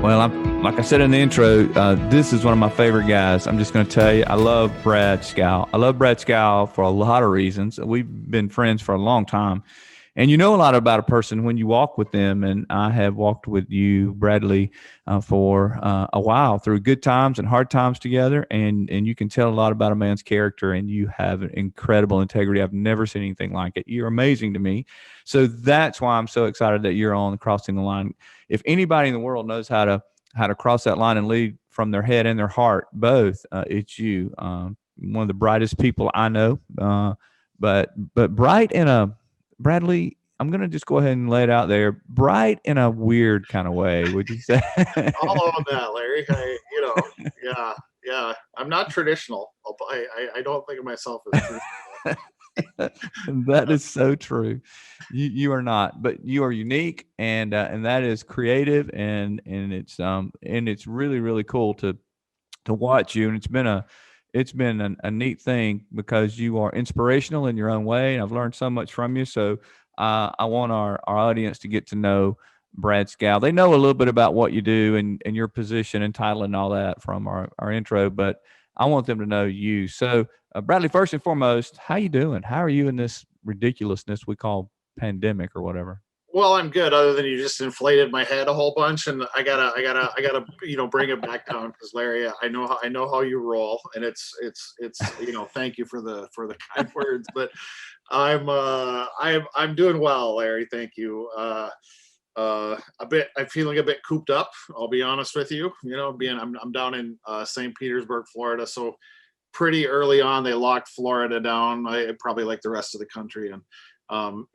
Well, like I said in the intro, this is one of my favorite guys. I'm just going to tell you, I love Brad Schow. I love Brad Schow for a lot of reasons. We've been friends for a long time. And you know a lot about a person when you walk with them. And I have walked with you, Bradley, for a while through good times and hard times together. And you can tell a lot about a man's character, and you have an incredible integrity. I've never seen anything like it. You're amazing to me. So that's why I'm so excited that you're on Crossing the Line. If anybody in the world knows how to cross that line and lead from their head and their heart, both, it's you. One of the brightest people I know, but bright in a Bradley. I'm gonna just go ahead and lay it out there. Bright in a weird kind of way, would you say? All on that, Larry. Yeah, yeah. I'm not traditional. I don't think of myself as traditional. That is so true. You are not, but you are unique, and that is creative, and it's really really cool to watch you. And it's been a neat thing because you are inspirational in your own way, and I've learned so much from you. So I want our audience to get to know Brad Scow. They know a little bit about what you do and your position and title and all that from our intro, but I want them to know you. So Bradley, first and foremost, how you doing? How are you in this ridiculousness we call pandemic or whatever? Well, I'm good. Other than you just inflated my head a whole bunch, and I gotta, bring it back down because Larry, I know how you roll, and it's. Thank you for the kind words, but I'm doing well, Larry. Thank you. I'm feeling a bit cooped up. I'll be honest with you. I'm down in St. Petersburg, Florida, so pretty early on they locked Florida down. Probably like the rest of the country, and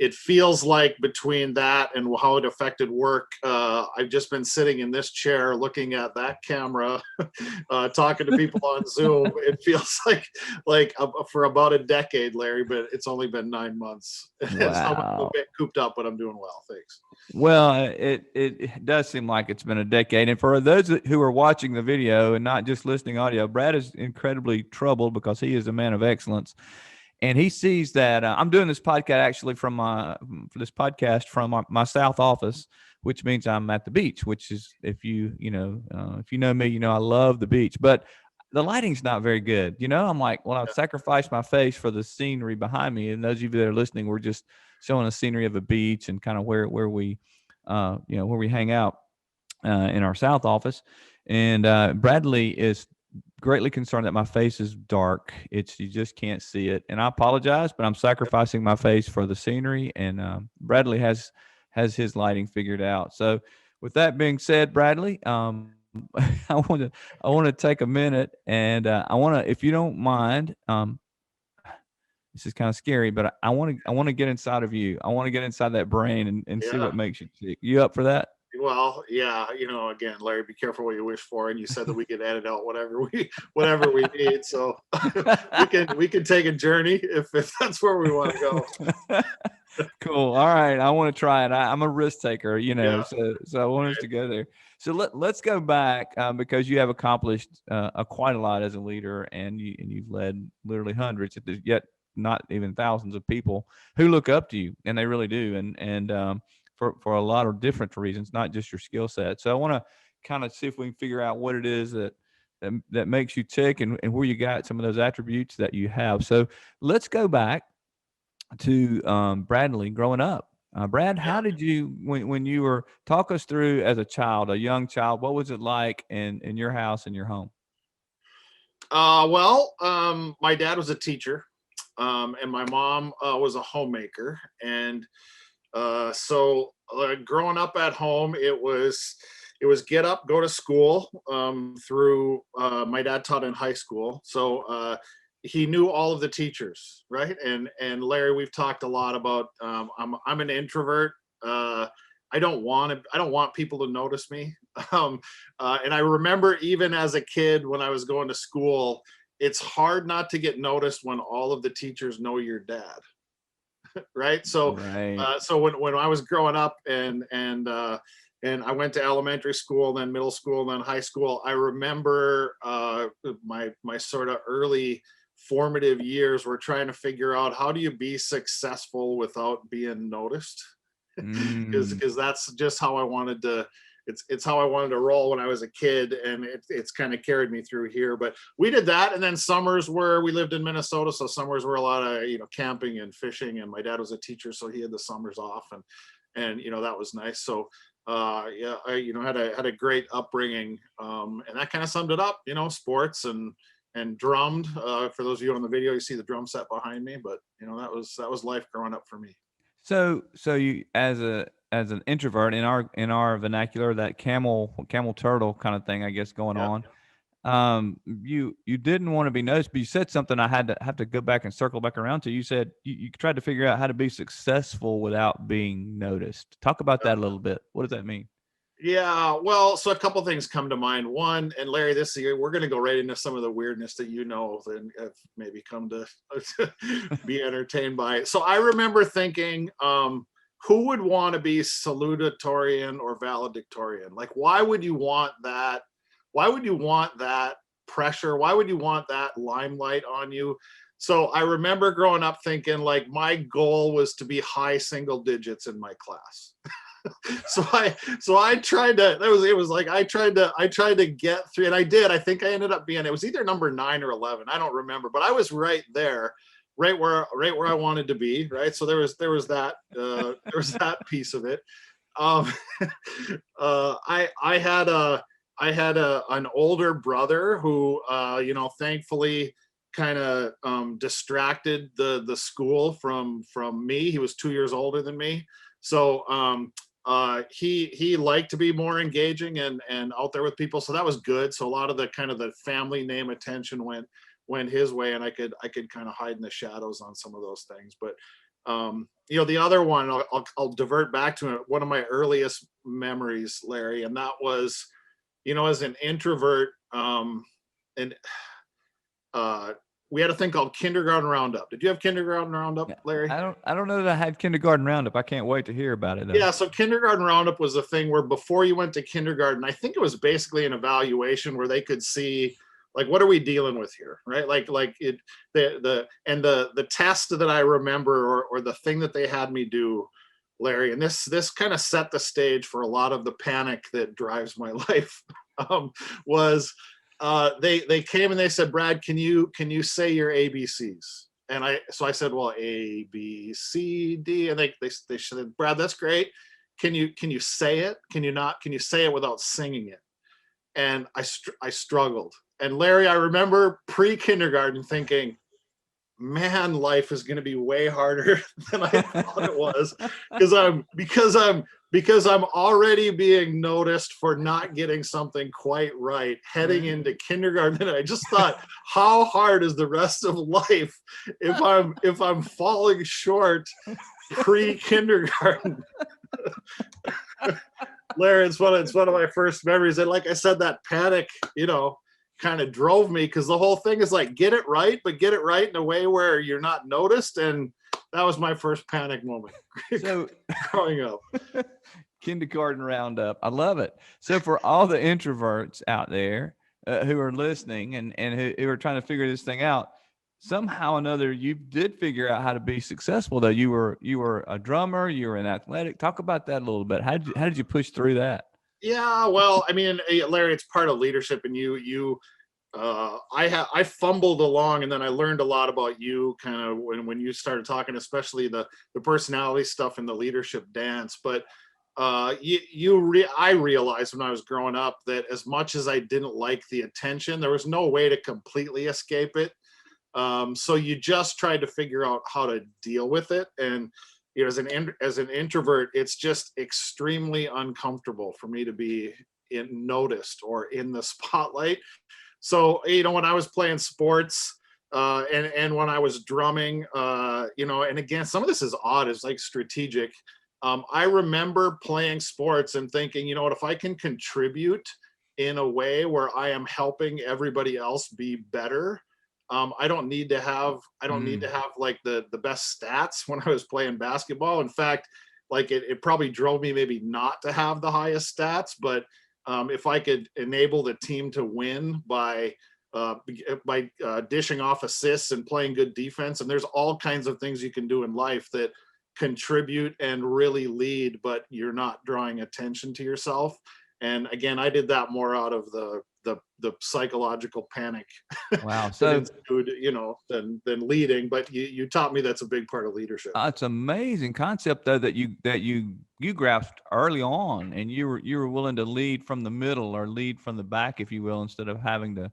it feels like between that and how it affected work, I've just been sitting in this chair looking at that camera, talking to people on Zoom. It feels like for about a decade, Larry, but it's only been 9 months. So I'm a Wow. bit cooped up, but I'm doing well. Thanks. Well, it does seem like it's been a decade. And for those who are watching the video and not just listening audio, Brad is incredibly troubled because he is a man of excellence, and he sees that I'm doing this podcast actually from my South office, which means I'm at the beach. Which is, if you know me, you know I love the beach, but the lighting's not very good. I'm like, well, I've sacrificed my face for the scenery behind me. And those of you that are listening, we're just showing the scenery of a beach and kind of where we, where we hang out in our South office. And Bradley is greatly concerned that my face is dark. You just can't see it, and I apologize, but I'm sacrificing my face for the scenery. And Bradley has his lighting figured out. So, with that being said, Bradley, I want to take a minute, and I want to, if you don't mind, this is kind of scary, but I want to get inside of you. I want to get inside that brain and see Yeah. what makes you tick. You up for that? Well, yeah, again, Larry, be careful what you wish for. And you said that we could edit out whatever we need. So we can take a journey if that's where we want to go. Cool. All right. I want to try it. I'm a risk taker, Yeah. so I want us to go there. So let's go back because you have accomplished quite a lot as a leader, and you've led literally hundreds, yet not even thousands of people who look up to you, and they really do, and for a lot of different reasons, not just your skill set. So I want to kind of see if we can figure out what it is that makes you tick, and where you got some of those attributes that you have. So let's go back to Bradley growing up. Brad, Yeah. how did you when you were talk us through as a child, a young child, what was it like in your house and your home? My dad was a teacher, and my mom was a homemaker, and growing up at home, it was get up, go to school. Through My dad taught in high school, so he knew all of the teachers, right? And Larry, we've talked a lot about. I'm an introvert. I don't want people to notice me. And I remember even as a kid when I was going to school, it's hard not to get noticed when all of the teachers know your dad, right? So, Right. when I was growing up and I went to elementary school, then middle school, then high school, I remember my sort of early formative years were trying to figure out how do you be successful without being noticed, Mm, because that's just how I wanted to it's how I wanted to roll when I was a kid, and it's kind of carried me through here. But we did that, and then summers where we lived in Minnesota, so summers were a lot of camping and fishing. And my dad was a teacher, so he had the summers off, and that was nice. So yeah, I had a great upbringing, and that kind of summed it up. Sports and drummed. For those of you on the video, you see the drum set behind me, but that was life growing up for me. So you as an introvert in our vernacular, that camel turtle kind of thing, I guess, going Yeah. on. You didn't want to be noticed, but you said something I have to go back and circle back around to. You said you tried to figure out how to be successful without being noticed. Talk about that a little bit. What does that mean? Yeah, well, so a couple things come to mind. One, and Larry, this year we're going to go right into some of the weirdness that and have maybe come to be entertained by. So I remember thinking, who would want to be salutatorian or valedictorian? Like, why would you want that? Why would you want that pressure? Why would you want that limelight on you? So I remember growing up thinking, like, my goal was to be high single digits in my class. so I tried to, I tried to get through, and I did. I think I ended up being, it was either number 9 or 11. I don't remember, but I was right there, right where I wanted to be. Right. So there was that, there was that piece of it. Um, I had an older brother who, thankfully kind of distracted the school from me. He was 2 years older than me. So he liked to be more engaging and out there with people, so that was good. So a lot of the kind of the family name attention went his way, and I could kind of hide in the shadows on some of those things. But the other one, I'll divert back to it, one of my earliest memories, Larry, and that was as an introvert, and we had a thing called Kindergarten Roundup. Did you have Kindergarten Roundup, Larry? I don't know that I had Kindergarten Roundup. I can't wait to hear about it, though. Yeah, so Kindergarten Roundup was a thing where before you went to kindergarten, I think it was basically an evaluation where they could see, like, what are we dealing with here, right? The test that I remember, or the thing that they had me do, Larry, and this kind of set the stage for a lot of the panic that drives my life, was they came and they said, Brad, can you say your ABCs? And I said, well, A, B, C, D. And they said, Brad, that's great. Can you say it? Can you say it without singing it? And I struggled. And Larry, I remember pre-kindergarten thinking, man, life is going to be way harder than I thought it was, because I'm already being noticed for not getting something quite right heading into kindergarten. And I just thought, how hard is the rest of life if I'm falling short pre-kindergarten? Larry, it's one of my first memories. And like I said, that panic, kind of drove me, because the whole thing is like, get it right, but get it right in a way where you're not noticed. And that was my first panic moment So growing up. Kindergarten Roundup. I love it. So for all the introverts out there who are listening and who are trying to figure this thing out, somehow or another, you did figure out how to be successful, though. You were a drummer, you were an athletic. Talk about that a little bit. How did you push through that? Yeah, well, I mean, Larry, it's part of leadership, and I fumbled along, and then I learned a lot about you kind of when you started talking, especially the personality stuff and the leadership dance. But I realized when I was growing up that as much as I didn't like the attention, there was no way to completely escape it. So you just tried to figure out how to deal with it. And as an introvert, it's just extremely uncomfortable for me to be noticed or in the spotlight. So when I was playing sports, and when I was drumming, and again, some of this is odd, it's like strategic. I remember playing sports and thinking, if I can contribute in a way where I am helping everybody else be better, I don't need to have like the best stats when I was playing basketball. In fact, like it probably drove me maybe not to have the highest stats, but if I could enable the team to win by dishing off assists and playing good defense, and there's all kinds of things you can do in life that contribute and really lead, but you're not drawing attention to yourself. And again, I did that more out of the psychological panic Wow. that So ensued, than leading. But you taught me that's a big part of leadership. it's amazing concept though that you grasped early on, and you were willing to lead from the middle or lead from the back, if you will, instead of having to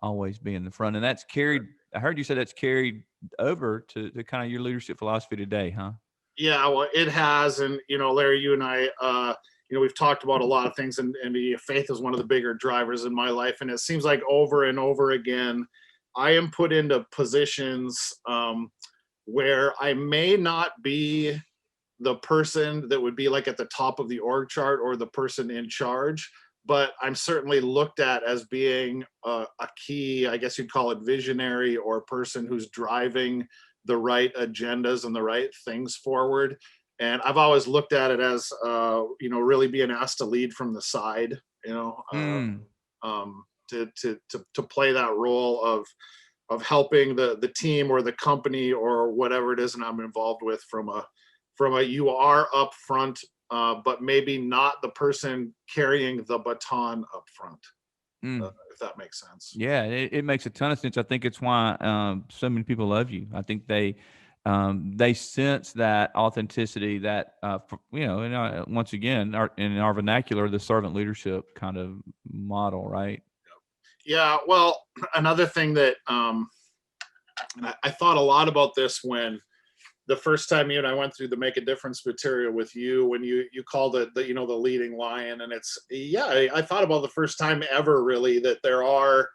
always be in the front. And that's carried. I heard you say that's carried over to kind of your leadership philosophy today, huh? Yeah, well, it has. And, Larry, you and I, we've talked about a lot of things, and faith is one of the bigger drivers in my life. And it seems like over and over again, I am put into positions where I may not be the person that would be like at the top of the org chart or the person in charge, but I'm certainly looked at as being a key, I guess you'd call it visionary, or person who's driving the right agendas and the right things forward. And I've always looked at it as, really being asked to lead from the side, to play that role of helping the team or the company or whatever it is that I'm involved with from a you are up front, but maybe not the person carrying the baton up front, if that makes sense. Yeah, it makes a ton of sense. I think it's why so many people love you. I think they sense that authenticity, that and, once again, in our vernacular, the servant leadership kind of model, right? Yeah. Well, another thing that and I thought a lot about this when the first time you and I went through the Make a Difference material with you, when you called it the leading lion. And it's, I thought about the first time ever really that there are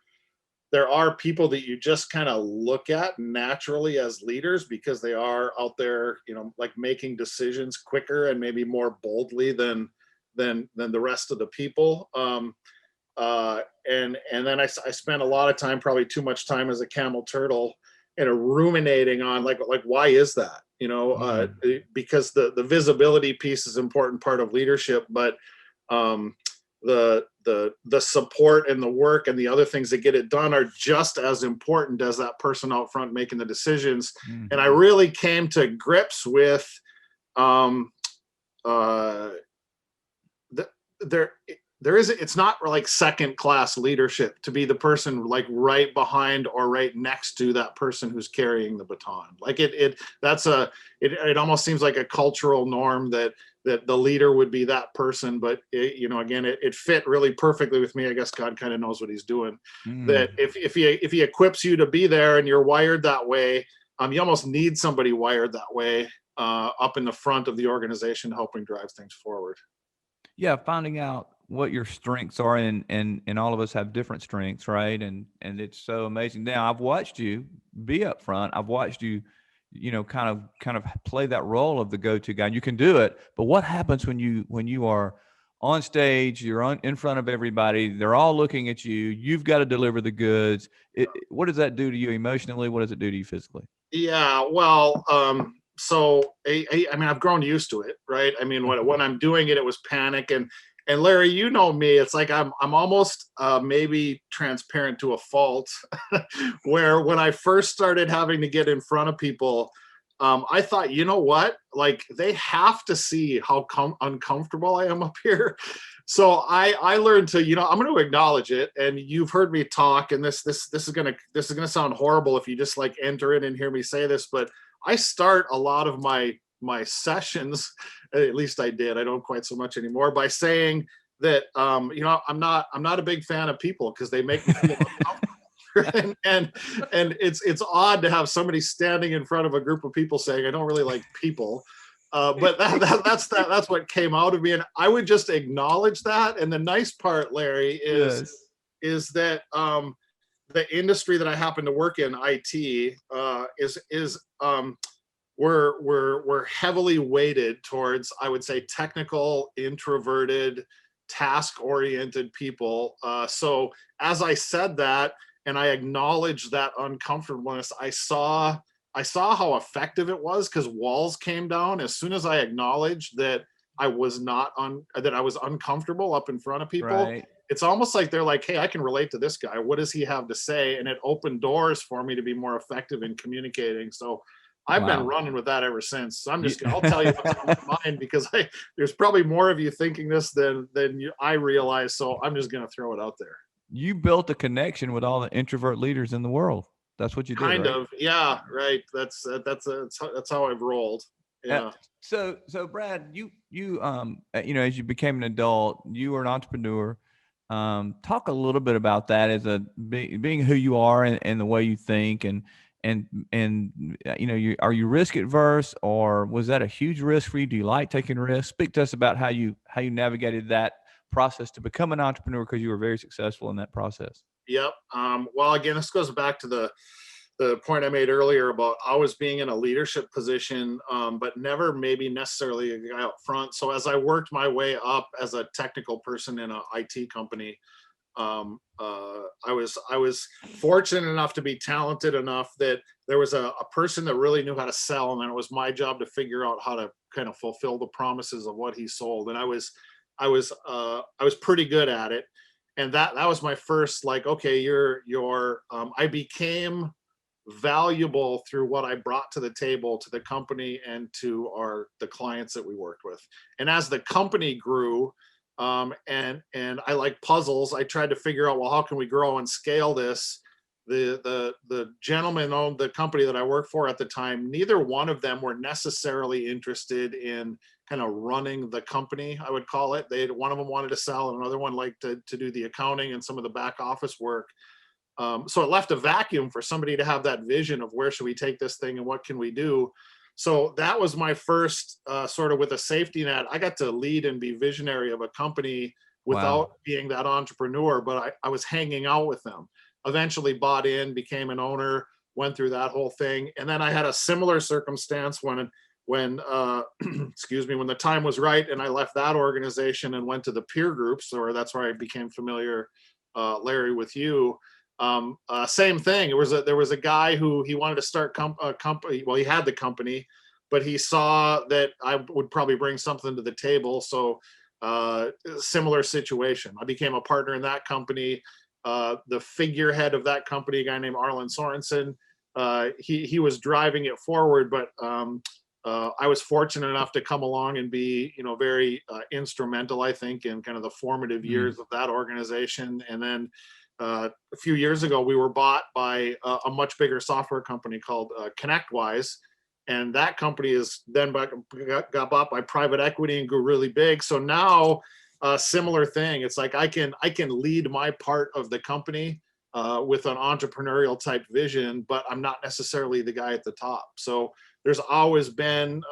people that you just kind of look at naturally as leaders because they are out there, like making decisions quicker and maybe more boldly than the rest of the people. And then I spent a lot of time, probably too much time as a camel turtle, ruminating on like why is that, because the visibility piece is an important part of leadership, but the support and the work and the other things that get it done are just as important as that person out front making the decisions. And I really came to grips with it's not like second class leadership to be the person like right behind or right next to that person who's carrying the baton. Like it almost seems like a cultural norm that the leader would be that person, but it fit really perfectly with me. I guess God kind of knows what he's doing. That if he equips you to be there and you're wired that way, you almost need somebody wired that way up in the front of the organization helping drive things forward. Yeah, finding out what your strengths are, and all of us have different strengths, right? And it's so amazing. Now I've watched you be up front. I've watched you, kind of play that role of the go-to guy. And you can do it, but what happens when you are on stage? You're in front of everybody. They're all looking at you. You've got to deliver the goods. What does that do to you emotionally? What does it do to you physically? Yeah, well, so I mean, I've grown used to it, right? I mean, when I'm doing it, it was panic. And Larry, you know me, it's like I'm almost maybe transparent to a fault, where when I first started having to get in front of people, I thought, you know what, like they have to see how uncomfortable I am up here. So I learned to, I'm going to acknowledge it. And you've heard me talk, and this is gonna sound horrible if you just like enter in and hear me say this, but I start a lot of my sessions, at least I did, I don't quite so much anymore, by saying that I'm not a big fan of people because they make me feel uncomfortable. and it's odd to have somebody standing in front of a group of people saying I don't really like people. But that's what came out of me, and I would just acknowledge that. And the nice part, Larry, is that the industry that I happen to work in, IT, is we're heavily weighted towards, I would say, technical, introverted, task-oriented people. So as I said that, and I acknowledged that uncomfortableness, I saw how effective it was, because walls came down as soon as I acknowledged that I was uncomfortable up in front of people. Right. It's almost like they're like, hey, I can relate to this guy. What does he have to say? And it opened doors for me to be more effective in communicating. So I've been Wow. running with that ever since. So You- I'll tell you what's on my mind because there's probably more of you thinking this than I realize. So I'm just going to throw it out there. you built a connection with all the introvert leaders in the world. That's what you did, Kind right? of. Yeah. Right. That's how I've rolled. Uh, Yeah. so Brad, as you became an adult, you were an entrepreneur. Talk a little bit about that as being who you are and the way you think are you risk adverse, or was that a huge risk for you? Do you like taking risks? Speak to us about how you navigated that process to become an entrepreneur, because you were very successful in that process. Yep. Well, again, this goes back to the point I made earlier about always being in a leadership position, but never maybe necessarily a guy up front. So as I worked my way up as a technical person in an IT company, I was fortunate enough to be talented enough that there was a person that really knew how to sell, and then it was my job to figure out how to kind of fulfill the promises of what he sold. And I was pretty good at it, and that was my first, like, okay, I became valuable through what I brought to the table to the company and to the clients that we worked with. And as the company grew, and I like puzzles, I tried to figure out, well, how can we grow and scale this? The gentleman owned the company that I worked for at the time. Neither one of them were necessarily interested in kind of running the company, I would call it. One of them wanted to sell, and another one liked to do the accounting and some of the back office work. So it left a vacuum for somebody to have that vision of where should we take this thing and what can we do. So that was my first sort of with a safety net. I got to lead and be visionary of a company without Wow. being that entrepreneur, but I was hanging out with them. Eventually bought in, became an owner, went through that whole thing. And then I had a similar circumstance when excuse me, when the time was right and I left that organization and went to the peer groups, or that's where I became familiar, Larry, with you. Same thing. There was a guy who he wanted to start a company. Well, he had the company, but he saw that I would probably bring something to the table. So similar situation. I became a partner in that company. The figurehead of that company, a guy named Arlen Sorensen, he was driving it forward, but I was fortunate enough to come along and be, very instrumental, I think, in kind of the formative years of that organization. And then a few years ago, we were bought by a much bigger software company called ConnectWise. And that company is then got bought by private equity and grew really big. So now, similar thing. It's like I can lead my part of the company with an entrepreneurial type vision, but I'm not necessarily the guy at the top. So there's always been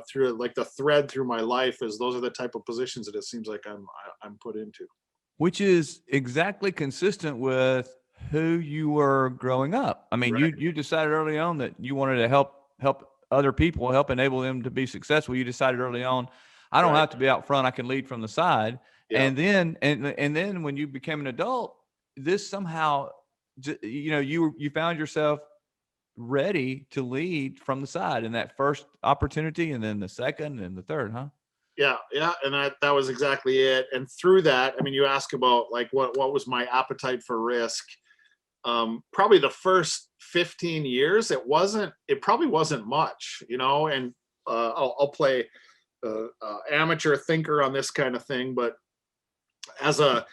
through like the thread through my life is those are the type of positions that it seems like I'm put into. Which is exactly consistent with who you were growing up. I mean, Right. you decided early on that you wanted to help other people, help enable them to be successful. You decided early on, I don't Right. have to be out front. I can lead from the side. Yep. And then when you became an adult, this somehow, you found yourself ready to lead from the side in that first opportunity, and then the second and the third, huh? Yeah, yeah, and that was exactly it. And through that, I mean, you ask about like what was my appetite for risk. Probably the first 15 years, it probably wasn't much, and I'll play amateur thinker on this kind of thing, but as a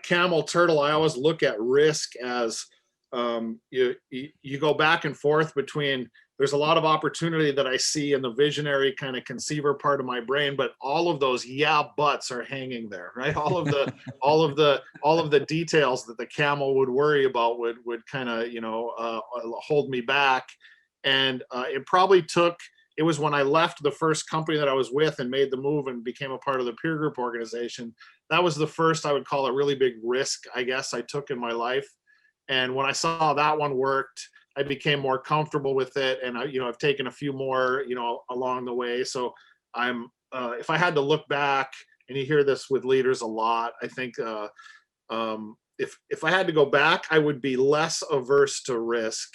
camel turtle, I always look at risk as you go back and forth between. There's a lot of opportunity that I see in the visionary kind of conceiver part of my brain, but all of those buts are hanging there, right? All of the details that the camel would worry about would kind of hold me back. And it was when I left the first company that I was with and made the move and became a part of the peer group organization. That was the first, I would call, a really big risk, I guess, I took in my life. And when I saw that one worked, I became more comfortable with it. And I've taken a few more, along the way. So if I had to look back, and you hear this with leaders a lot, I think if I had to go back, I would be less averse to risk.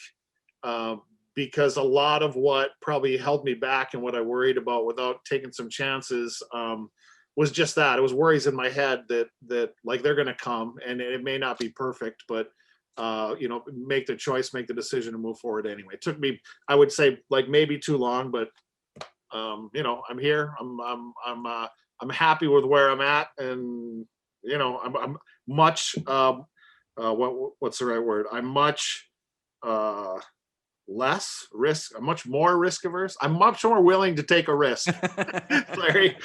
Because a lot of what probably held me back and what I worried about without taking some chances was just that. It was worries in my head that like they're going to come, and it may not be perfect, but make the choice, make the decision to move forward anyway. It took me, I would say, like maybe too long, but I'm here. I'm happy with where I'm at, and I'm much what's the right word? I'm much less risk. I'm much more risk averse. I'm much more willing to take a risk, Larry,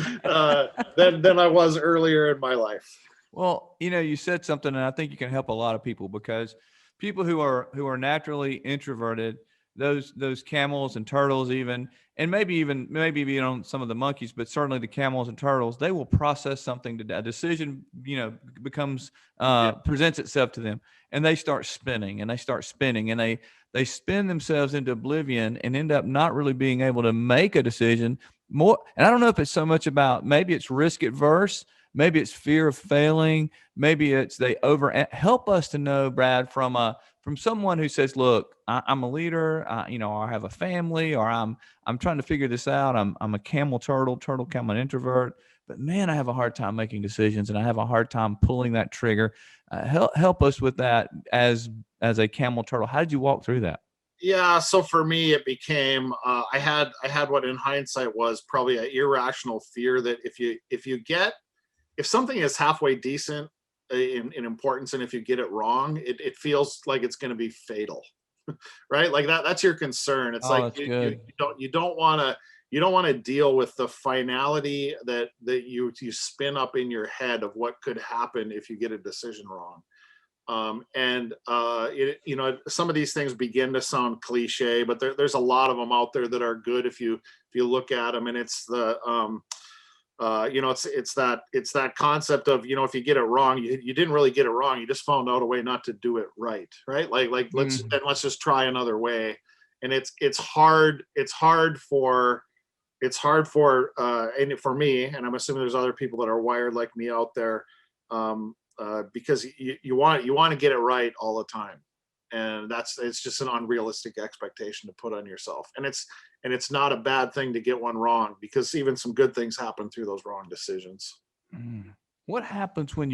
than I was earlier in my life. Well, you said something, and I think you can help a lot of people, because people who are naturally introverted, those camels and turtles, even, and maybe even some of the monkeys, but certainly the camels and turtles, they will process something. A decision, becomes presents itself to them, and they start spinning, and they spin themselves into oblivion and end up not really being able to make a decision. More, and I don't know if it's so much about, maybe it's risk adverse. Maybe it's fear of failing. Maybe it's they help us to know, Brad, from someone who says, "Look, I'm a leader, or I have a family, or I'm trying to figure this out. I'm a turtle camel, an introvert, but man, I have a hard time making decisions, and I have a hard time pulling that trigger." Help us with that as a camel turtle. How did you walk through that? Yeah, so for me, it became I had what in hindsight was probably an irrational fear that if something is halfway decent in importance, and if you get it wrong, it feels like it's going to be fatal, right? Like that's your concern. It's Oh, like that's good. you don't want to deal with the finality that you spin up in your head of what could happen if you get a decision wrong. Some of these things begin to sound cliche, but there's a lot of them out there that are good if you look at them. And it's it's that concept of, if you get it wrong, you didn't really get it wrong. You just found out a way not to do it right. Like let's just try another way. And it's hard for and for me, and I'm assuming there's other people that are wired like me out there, because you want to get it right all the time, and it's just an unrealistic expectation to put on yourself. And it's not a bad thing to get one wrong, because even some good things happen through those wrong decisions. What happens when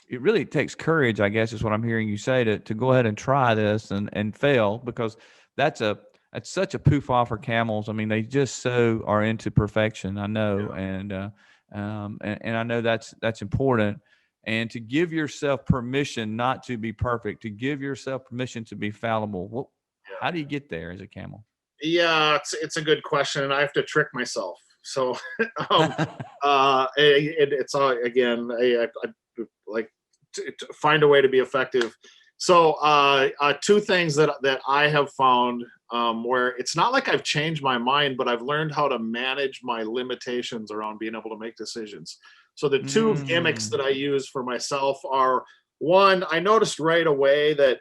it really takes courage, I guess is what I'm hearing you say, to go ahead and try this and fail, because that's such a poof off for camels. I mean, they just so are into perfection, I know. Yeah. And I know that's important. And to give yourself permission not to be perfect, to give yourself permission to be fallible. How do you get there as a camel? Yeah, it's a good question, and I have to trick myself. So, it's all, again, I like to find a way to be effective. So, two things that I have found, where it's not like I've changed my mind, but I've learned how to manage my limitations around being able to make decisions. So the two gimmicks that I use for myself are, one, I noticed right away that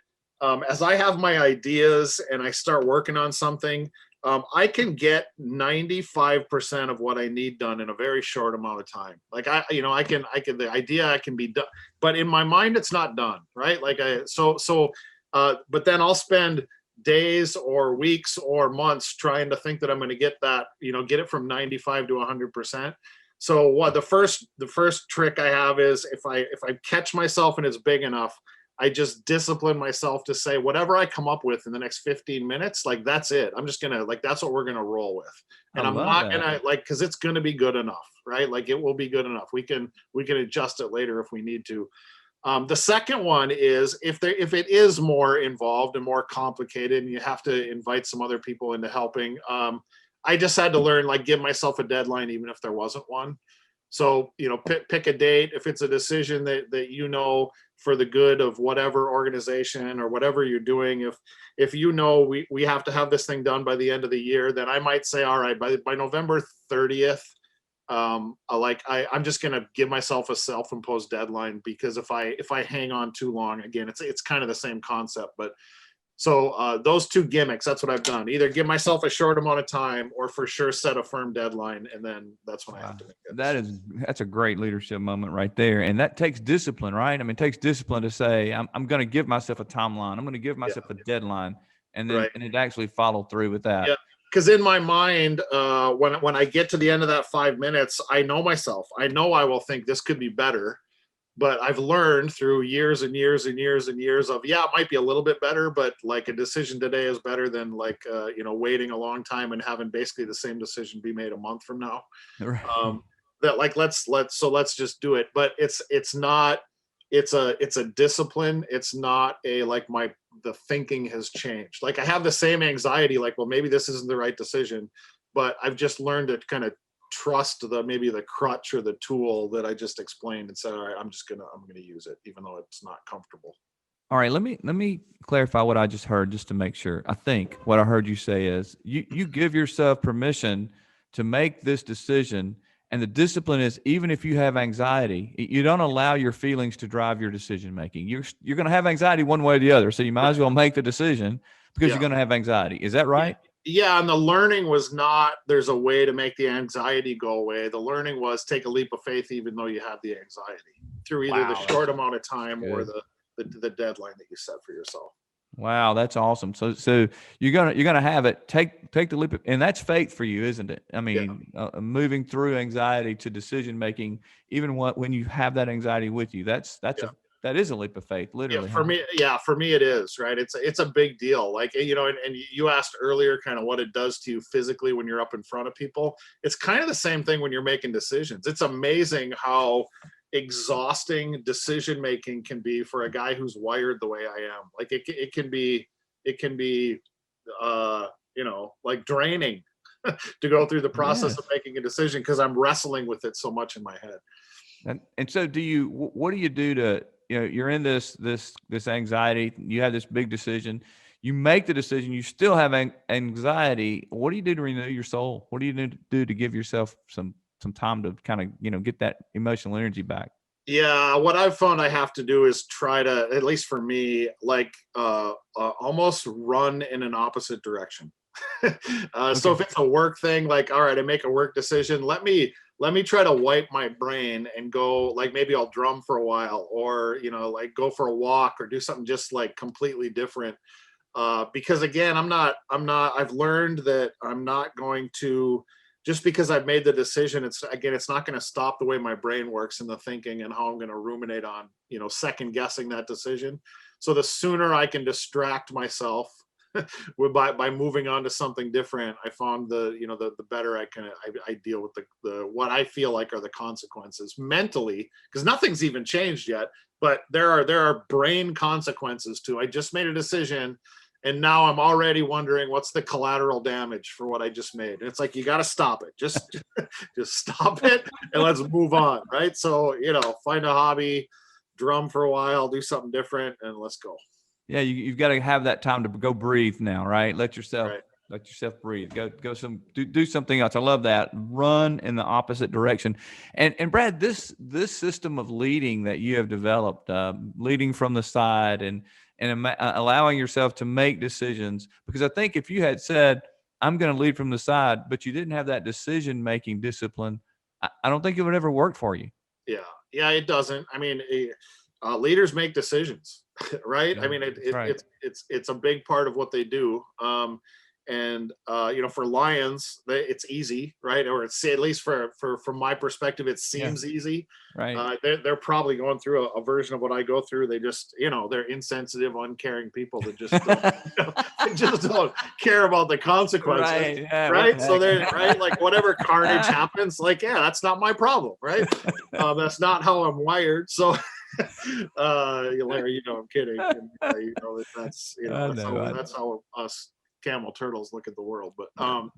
as I have my ideas and I start working on something, I can get 95% of what I need done in a very short amount of time. Like the idea can be done, but in my mind, it's not done, right? Like but then I'll spend days or weeks or months trying to think that I'm going to get that, get it from 95 to 100%. So the first trick I have is, if I catch myself and it's big enough, I just discipline myself to say, whatever I come up with in the next 15 minutes, like, that's it. I'm just going to, that's what we're going to roll with. And I'm not going to, cause it's going to be good enough, right? Like, it will be good enough. We can adjust it later if we need to. The second one is, if it is more involved and more complicated and you have to invite some other people into helping, I just had to learn, give myself a deadline, even if there wasn't one. So, pick a date. If it's a decision that, for the good of whatever organization or whatever you're doing, if we have to have this thing done by the end of the year, then I might say, all right, by November 30th, I'm just going to give myself a self-imposed deadline, because if I hang on too long, again, it's kind of the same concept. But so those two gimmicks, that's what I've done. Either give myself a short amount of time, or for sure set a firm deadline, and then that's when I have to make it. That's a great leadership moment right there. And that takes discipline, right? I mean, it takes discipline to say, I'm going to give myself a timeline. I'm going to give myself a deadline, and then and it actually follow through with that. Yeah. Because in my mind, when I get to the end of that 5 minutes, I know myself. I know I will think this could be better. But I've learned through years and years and years and years of, yeah, it might be a little bit better, but like a decision today is better than like, waiting a long time and having basically the same decision be made a month from now. Right. That like, let's just do it. But it's not, it's a discipline. It's not a, like the thinking has changed. Like I have the same anxiety, like, well, maybe this isn't the right decision, but I've just learned to kind of trust maybe the crutch or the tool that I just explained and said, all right, I'm gonna use it, even though it's not comfortable. All right, let me clarify what I just heard just to make sure. I think what I heard you say is you give yourself permission to make this decision, and the discipline is even if you have anxiety, you don't allow your feelings to drive your decision making. You're going to have anxiety one way or the other, so you might as well make the decision because you're Yeah. going to have anxiety. Is that right? Yeah, and the learning was not there's a way to make the anxiety go away. The learning was take a leap of faith even though you have the anxiety, through either the Wow, short amount of time or good. the deadline that you set for yourself. Wow, that's awesome. So you're gonna have it. Take the leap, and that's faith for you, isn't it? I Yeah. mean, moving through anxiety to decision making, even when you have that anxiety with you, Yeah. that is a leap of faith, Yeah, literally, for huh? me, it is, right. It's a big deal. Like, and you asked earlier kind of what it does to you physically when you're up in front of people. It's kind of the same thing when you're making decisions. It's amazing how exhausting decision making can be for a guy who's wired the way I am. Like it can be like draining to go through the process of Yes. making a decision because I'm wrestling with it so much in my head. And so what do you do to, you're in this anxiety, you have this big decision, you make the decision, you still have anxiety. What do you do to renew your soul? What do you do to give yourself some time to kind of, get that emotional energy back? Yeah, what I've found I have to do is try to, at least for me, like almost run in an opposite direction. So Okay. if it's a work thing, like, all right, I make a work decision, let me try to wipe my brain and go, like, maybe I'll drum for a while, or like go for a walk or do something just like completely different. Because again, I've learned that I'm not going to, just because I've made the decision, it's not going to stop the way my brain works and the thinking and how I'm going to ruminate on, second guessing that decision. So the sooner I can distract myself by moving on to something different, I found the better I deal with the what I feel like are the consequences mentally, because nothing's even changed yet, but there are brain consequences to, I just made a decision and now I'm already wondering what's the collateral damage for what I just made. And it's like, you got to stop it. Just stop it and let's move on. Right. So, find a hobby, drum for a while, do something different, and let's go. Yeah, you've got to have that time to go breathe now, right? Right. Let yourself breathe. Do something else. I love that. Run in the opposite direction. And Brad, this system of leading that you have developed, leading from the side and allowing yourself to make decisions, because I think if you had said, I'm going to lead from the side, but you didn't have that decision making discipline, I don't think it would ever work for you. Yeah. Yeah. It doesn't. I mean, leaders make decisions, right? I Yeah, mean, that's right. it's a big part of what they do. And for lions, it's easy, right? Or it's, at least from my perspective, it Yeah, seems easy. right. They're probably going through a version of what I go through. They just, they're insensitive, uncaring people that just don't, they just don't care about the consequences, Right. Yeah. What right? So they're the right, like whatever carnage heck? happens, like, yeah, that's not my problem, right? That's not how I'm wired. So Larry, I'm kidding. And, that's I that's know. how I that's how us camel turtles look at the world. But know.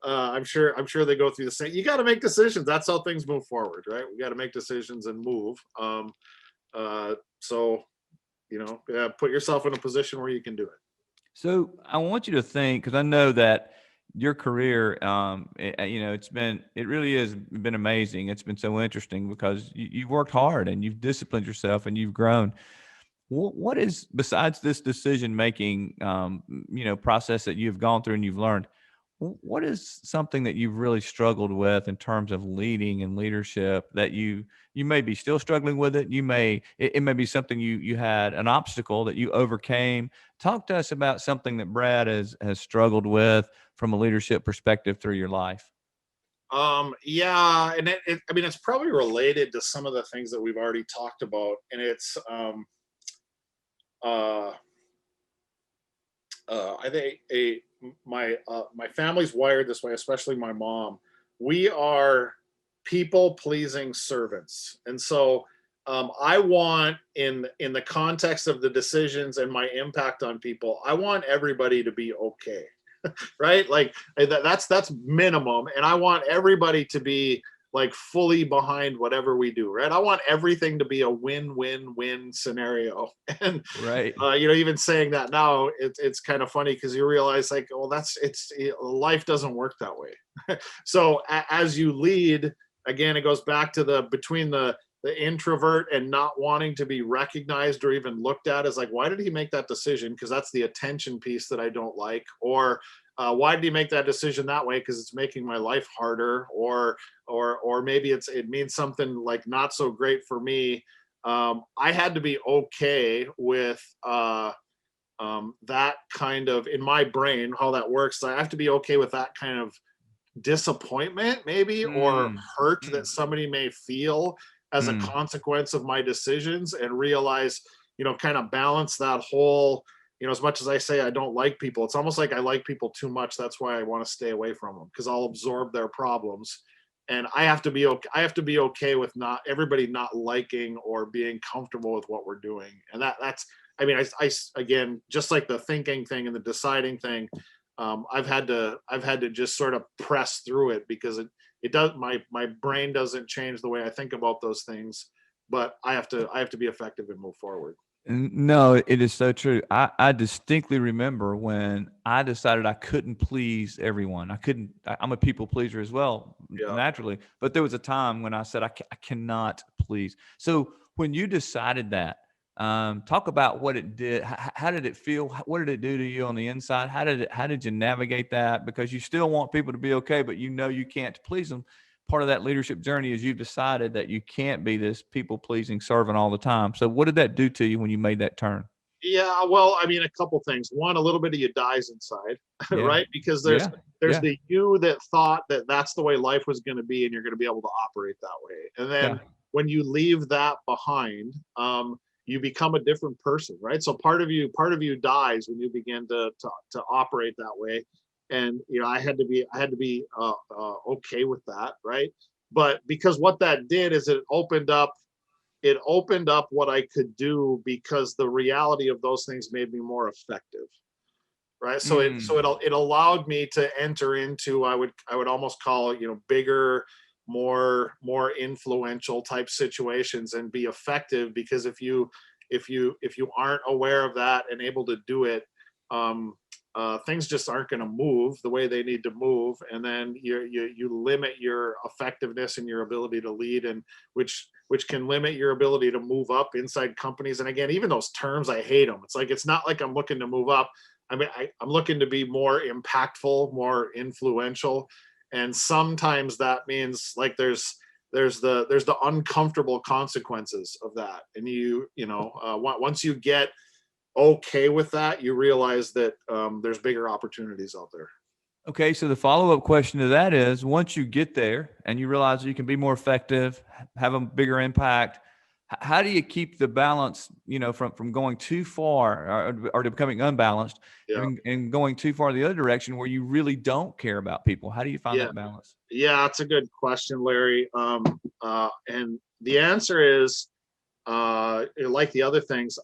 I'm sure they go through the same. You got to make decisions. That's how things move forward, right? We got to make decisions and move. So yeah, put yourself in a position where you can do it. So I want you to think, because I know that your career, it really has been amazing. It's been so interesting because you've worked hard and you've disciplined yourself and you've grown. What is, besides this decision making, process that you've gone through and you've learned? What is something that you've really struggled with in terms of leading and leadership that you may be still struggling with it? It may be something you had an obstacle that you overcame. Talk to us about something that Brad has struggled with from a leadership perspective through your life. Yeah, and I mean, it's probably related to some of the things that we've already talked about, and it's uh, I think my family's wired this way, especially my mom. We are people pleasing servants, and so I want in the context of the decisions and my impact on people, I want everybody to be okay, right? Like that's minimum, and I want everybody to be like fully behind whatever we do, right? I want everything to be a win-win-win scenario. And Right. even saying that now, it's kind of funny because you realize like, well, life doesn't work that way. So as you lead, again, it goes back to the between the introvert and not wanting to be recognized or even looked at as like, why did he make that decision? Because that's the attention piece that I don't like. Or why did he make that decision that way? Because it's making my life harder. Or maybe it means something like not so great for me. I had to be okay with that kind of, in my brain, how that works. I have to be okay with that kind of disappointment, maybe, or Mm, hurt that mm, somebody may feel as a mm. consequence of my decisions, and realize, kind of balance that whole, as much as I say I don't like people, it's almost like I like people too much. That's why I want to stay away from them, because I'll absorb their problems. And I have to be okay. I have to be okay with not everybody not liking or being comfortable with what we're doing. And that's, I mean, again, just like the thinking thing and the deciding thing, I've had to just sort of press through it, because it does, my brain doesn't change the way I think about those things, but I have to be effective and move forward. No, it is so true. I distinctly remember when I decided I couldn't please everyone. I'm a people pleaser as well, Yeah. naturally. But there was a time when I said, I cannot please. So when you decided that, talk about what it did. How did it feel? What did it do to you on the inside? How did you navigate that? Because you still want people to be okay, but you know you can't please them. Part of that leadership journey is you've decided that you can't be this people pleasing servant all the time. So what did that do to you when you made that turn? Yeah, well, I mean, a couple things. One, a little bit of you dies inside, Yeah. right? Because there's Yeah. there's Yeah. the you that thought that that's the way life was going to be, and you're going to be able to operate that way. And Yeah. then when you leave that behind, you become a different person, right? So part of you dies when you begin to operate that way. And I had to be okay with that, right? But because what that did is it opened up what I could do, because the reality of those things made me more effective, right? So it Mm. so it allowed me to enter into, I would almost call it, bigger, more influential type situations and be effective. Because if you aren't aware of that and able to do it, um, things just aren't going to move the way they need to move, and then you limit your effectiveness and your ability to lead, and which can limit your ability to move up inside companies. And again, even those terms, I hate them. It's like, it's not like I'm looking to move up. I mean, I'm looking to be more impactful, more influential, and sometimes that means like there's the uncomfortable consequences of that. And once you get okay with that, you realize that there's bigger opportunities out there. Okay, so the follow-up question to that is, once you get there and you realize you can be more effective, have a bigger impact, how do you keep the balance, from going too far, or to becoming unbalanced, Yeah, and going too far the other direction where you really don't care about people? How do you find yeah, that balance? yeah. That's a good question, Larry. And the answer is, like the other things,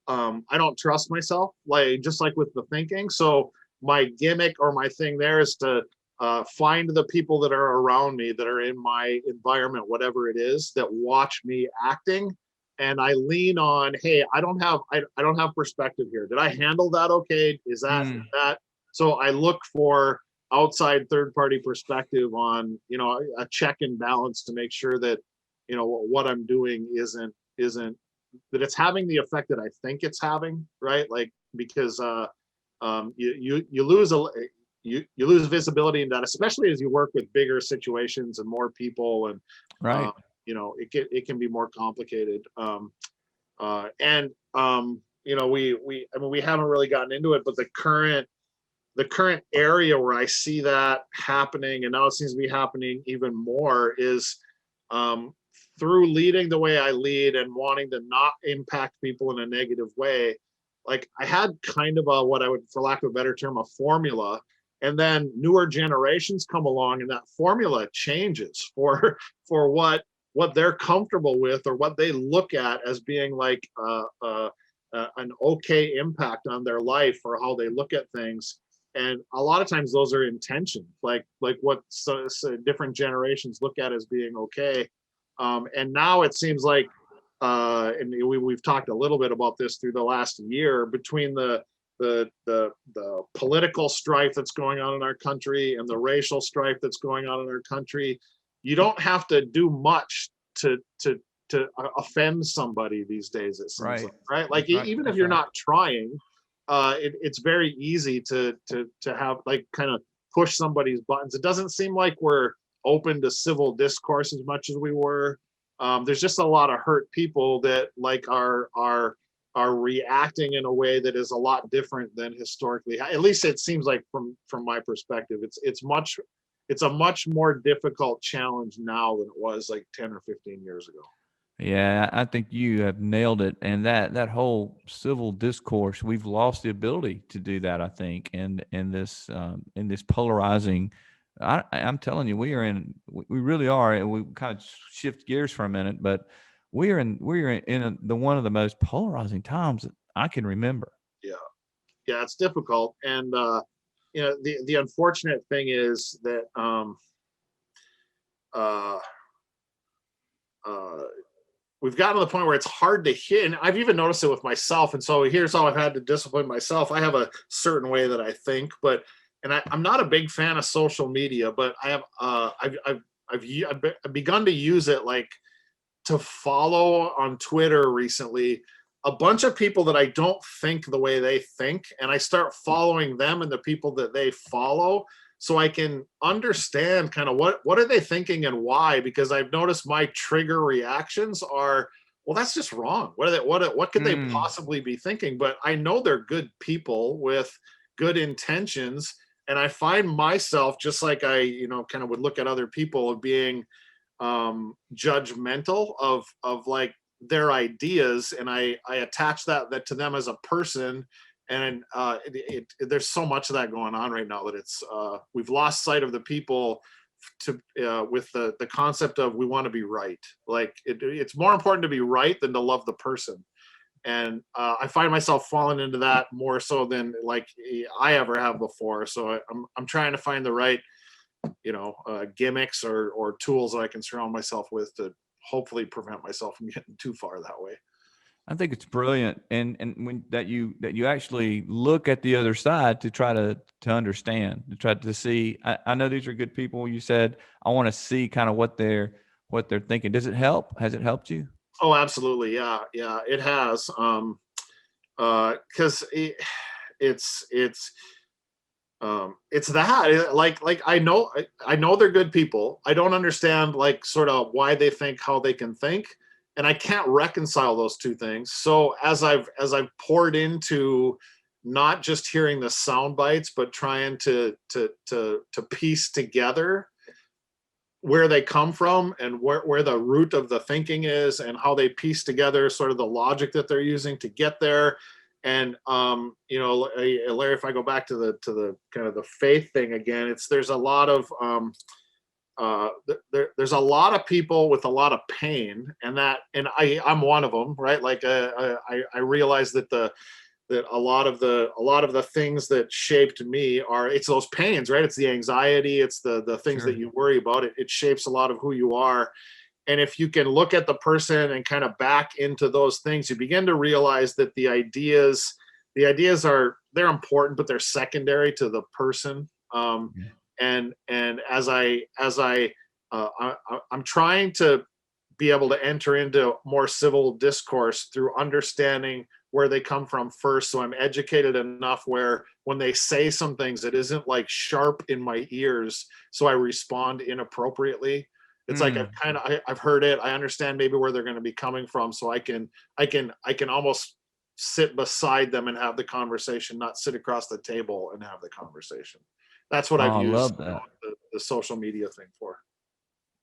I don't trust myself, like just like with the thinking. So my gimmick or my thing there is to find the people that are around me, that are in my environment, whatever it is, that watch me acting. And I lean on, hey, I don't have perspective here. Did I handle that okay? Is that Mm, that? So I look for outside third party perspective on, a check and balance to make sure that, what I'm doing isn't that it's having the effect that I think it's having, right? Like, because you lose you lose visibility in that, especially as you work with bigger situations and more people, and uh, right. it can be more complicated. And we I mean, we haven't really gotten into it, but the current the current area where I see that happening, and now it seems to be happening even more, is through leading the way I lead and wanting to not impact people in a negative way. Like I had kind of a, what I would, for lack of a better term, a formula, and then newer generations come along and that formula changes for for what they're comfortable with or what they look at as being like an okay impact on their life or how they look at things. And a lot of times those are intention, like what so different generations look at as being okay. And now it seems like, and we've talked a little bit about this through the last year, between the political strife that's going on in our country and the racial strife that's going on in our country. You don't have to do much to offend somebody these days, it seems right? Like even if you're not trying, it's very easy to have like kind of push somebody's buttons. It doesn't seem like we're open to civil discourse as much as we were. There's just a lot of hurt people that like are reacting in a way that is a lot different than historically. At least it seems like from my perspective, it's a much more difficult challenge now than it was like 10 or 15 years ago. Yeah, I think you have nailed it. And that whole civil discourse, we've lost the ability to do that, I think, in this polarizing. I'm telling you, we really are, and we kind of shift gears for a minute, but we're in the one of the most polarizing times that I can remember. Yeah, yeah, it's difficult, and the unfortunate thing is that uh, uh, we've gotten to the point where it's hard to hit. And I've even noticed it with myself. And so here's how I've had to discipline myself. I have a certain way that I think, and I'm not a big fan of social media, but I have, I've begun to use it like to follow on Twitter recently a bunch of people that I don't think the way they think. And I start following them and the people that they follow, so I can understand kind of what are they thinking and why, because I've noticed my trigger reactions are, well, that's just wrong. What could they possibly be thinking? But I know they're good people with good intentions, and I find myself, just like I kind of would look at other people, of being judgmental of like their ideas, and I attach that to them as a person. And there's so much of that going on right now that it's we've lost sight of the people to with the concept of we want to be right. Like it's more important to be right than to love the person. And I find myself falling into that more so than like I ever have before. So I'm trying to find the right gimmicks or tools that I can surround myself with to hopefully prevent myself from getting too far that way. I think it's brilliant, and when that you actually look at the other side to try to understand, to try to see. I know these are good people. You said I want to see kind of what they're thinking. Does it help? Has it helped you? Oh, absolutely. Yeah, it has. Because it's that like I know they're good people. I don't understand like sort of why they think how they can think, and I can't reconcile those two things. So as I've poured into not just hearing the sound bites, but trying to piece together where they come from and where the root of the thinking is and how they piece together sort of the logic that they're using to get there. And Larry, if I go back to the kind of the faith thing again, there's a lot of there's a lot of people with a lot of pain, and I'm one of them, right? Like I realize that a lot of the things that shaped me it's those pains, right? It's the anxiety, it's the things that you worry about. It shapes a lot of who you are. And if you can look at the person and kind of back into those things, you begin to realize that the ideas they're important, but they're secondary to the person. And as I'm trying to be able to enter into more civil discourse through understanding where they come from first, so I'm educated enough where when they say some things, it isn't like sharp in my ears, so I respond inappropriately. It's like I've heard it, I understand maybe where they're going to be coming from, so I can almost sit beside them and have the conversation, not sit across the table and have the conversation. That's what Oh, I've I used love that. the social media thing for.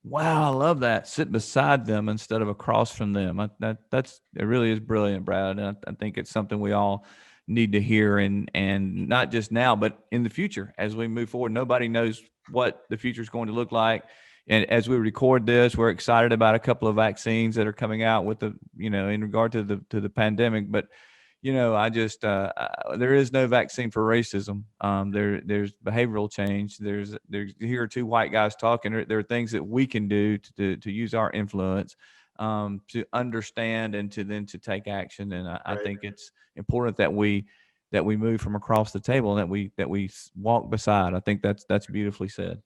Wow, I love that. Sit beside them instead of across from them. It really is brilliant, Brad. And I think it's something we all need to hear, and not just now, but in the future as we move forward. Nobody knows what the future is going to look like. And as we record this, we're excited about a couple of vaccines that are coming out with in regard to the pandemic. But I just there is no vaccine for racism. There's behavioral change. There's here are two white guys talking. There are things that we can do to use our influence, to understand and to take action. And I Right. think it's important that we move from across the table and that we walk beside. I think that's beautifully said.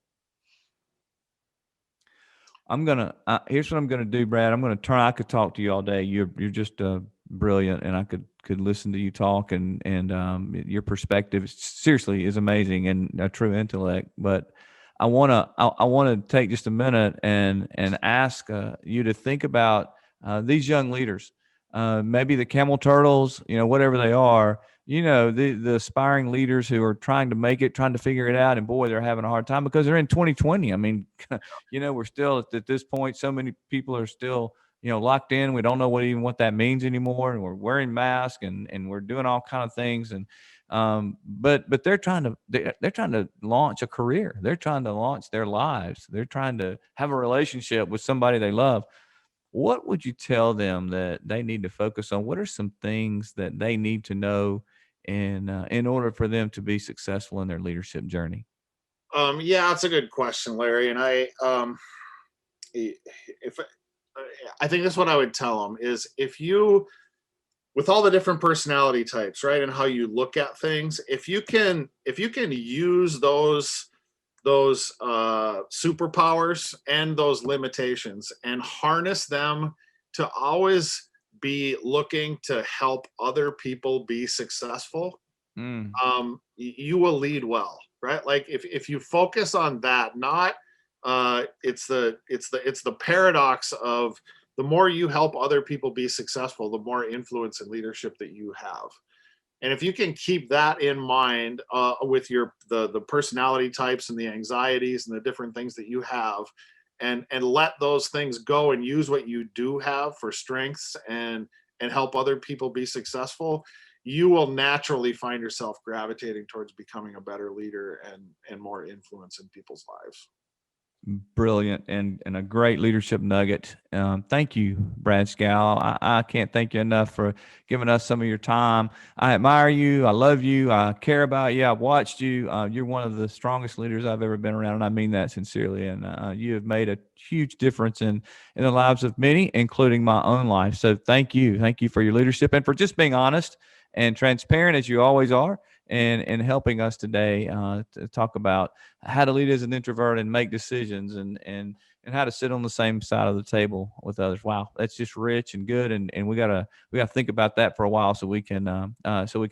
Here's what I'm gonna do, Brad. I'm gonna turn. I could talk to you all day. You're just brilliant, and I could listen to you talk, and your perspective seriously is amazing and a true intellect. But I wanna take just a minute and ask you to think about these young leaders, maybe the camel turtles, whatever they are. The aspiring leaders who are trying to make it, trying to figure it out, and boy, they're having a hard time because they're in 2020. I mean, we're still at this point, so many people are still, locked in. We don't know what that means anymore. And we're wearing masks and we're doing all kind of things. And, but they're trying to launch a career. They're trying to launch their lives. They're trying to have a relationship with somebody they love. What would you tell them that they need to focus on? What are some things that they need to know in order for them to be successful in their leadership journey? Yeah, that's a good question, Larry. And if I think that's what I would tell them is, if you, with all the different personality types, right, and how you look at things, if you can use those superpowers and those limitations and harness them to always be looking to help other people be successful, Mm, you will lead well, right? Like if you focus on that, not it's the paradox of, the more you help other people be successful, the more influence and leadership that you have. And if you can keep that in mind, with the personality types and the anxieties and the different things that you have, and let those things go and use what you do have for strengths, and help other people be successful, you will naturally find yourself gravitating towards becoming a better leader and more influence in people's lives. brilliant and a great leadership nugget. Thank you, Brad Schow. I can't thank you enough for giving us some of your time. I admire you. I love you. I care about you. I've watched you. You're one of the strongest leaders I've ever been around, and I mean that sincerely. And you have made a huge difference in the lives of many, including my own life. So thank you. Thank you for your leadership and for just being honest and transparent as you always are, and helping us today to talk about how to lead as an introvert and make decisions, and how to sit on the same side of the table with others. Wow, that's just rich and good, and we gotta think about that for a while so we can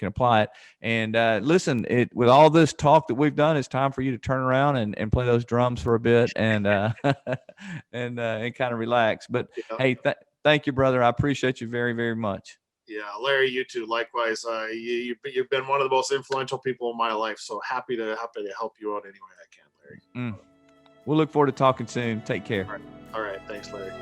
apply it. And listen, it with all this talk that we've done, it's time for you to turn around and play those drums for a bit, and and kind of relax. But Yeah. hey, thank you, brother. I appreciate you very, very much. Yeah, Larry, you too. Likewise, you've been one of the most influential people in my life. So happy to help you out any way I can, Larry. Mm. We'll look forward to talking soon. Take care. All right, all right. Thanks, Larry.